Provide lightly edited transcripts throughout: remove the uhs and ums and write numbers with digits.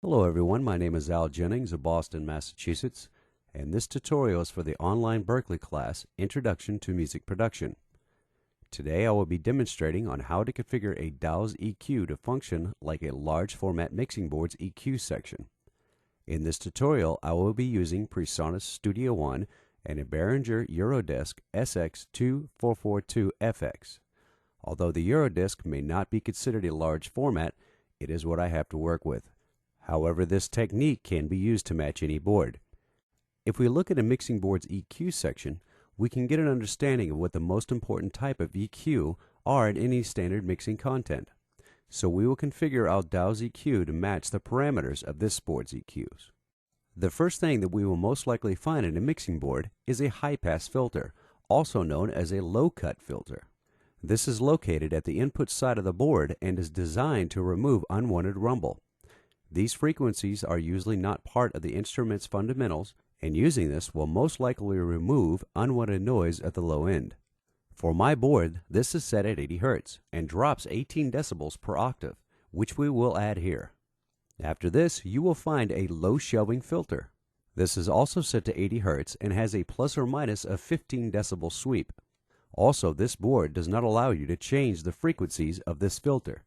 Hello everyone, my name is Al Jennings of Boston, Massachusetts, and this tutorial is for the online Berklee class, Introduction to Music Production. Today I will be demonstrating on how to configure a DAW's EQ to function like a large format mixing board's EQ section. In this tutorial I will be using PreSonus Studio One and a Behringer Eurodisc SX2442FX. Although the Eurodisc may not be considered a large format, it is what I have to work with. However, this technique can be used to match any board. If we look at a mixing board's EQ section, we can get an understanding of what the most important type of EQ are in any standard mixing content. So we will configure our DAW's EQ to match the parameters of this board's EQs. The first thing that we will most likely find in a mixing board is a high-pass filter, also known as a low-cut filter. This is located at the input side of the board and is designed to remove unwanted rumble. These frequencies are usually not part of the instrument's fundamentals, and using this will most likely remove unwanted noise at the low end. For my board, this is set at 80 Hz and drops 18 decibels per octave, which we will add here. After this, you will find a low shelving filter. This is also set to 80 Hz and has a plus or minus of 15 decibel sweep. Also, this board does not allow you to change the frequencies of this filter.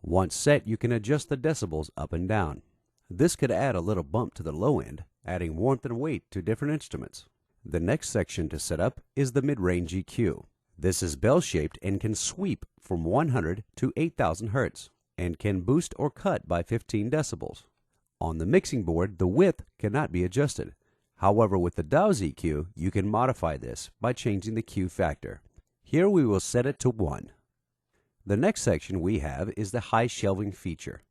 Once set, you can adjust the decibels up and down. This could add a little bump to the low end, adding warmth and weight to different instruments. The next section to set up is the mid-range EQ. This is bell-shaped and can sweep from 100 to 8000 Hz and can boost or cut by 15 decibels. On the mixing board, the width cannot be adjusted. However, with the DAW's EQ, you can modify this by changing the Q factor. Here we will set it to 1. The next section we have is the high shelving feature.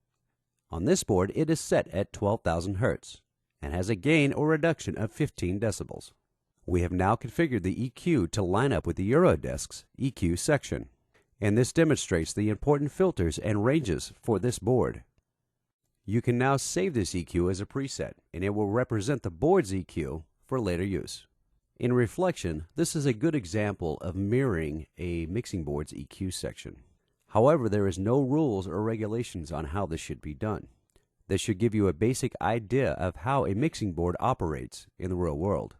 On this board, it is set at 12,000 Hz and has a gain or reduction of 15 decibels. We have now configured the EQ to line up with the Eurodisc's EQ section, and this demonstrates the important filters and ranges for this board. You can now save this EQ as a preset, and it will represent the board's EQ for later use. In reflection, this is a good example of mirroring a mixing board's EQ section. However, there is no rules or regulations on how this should be done. This should give you a basic idea of how a mixing board operates in the real world.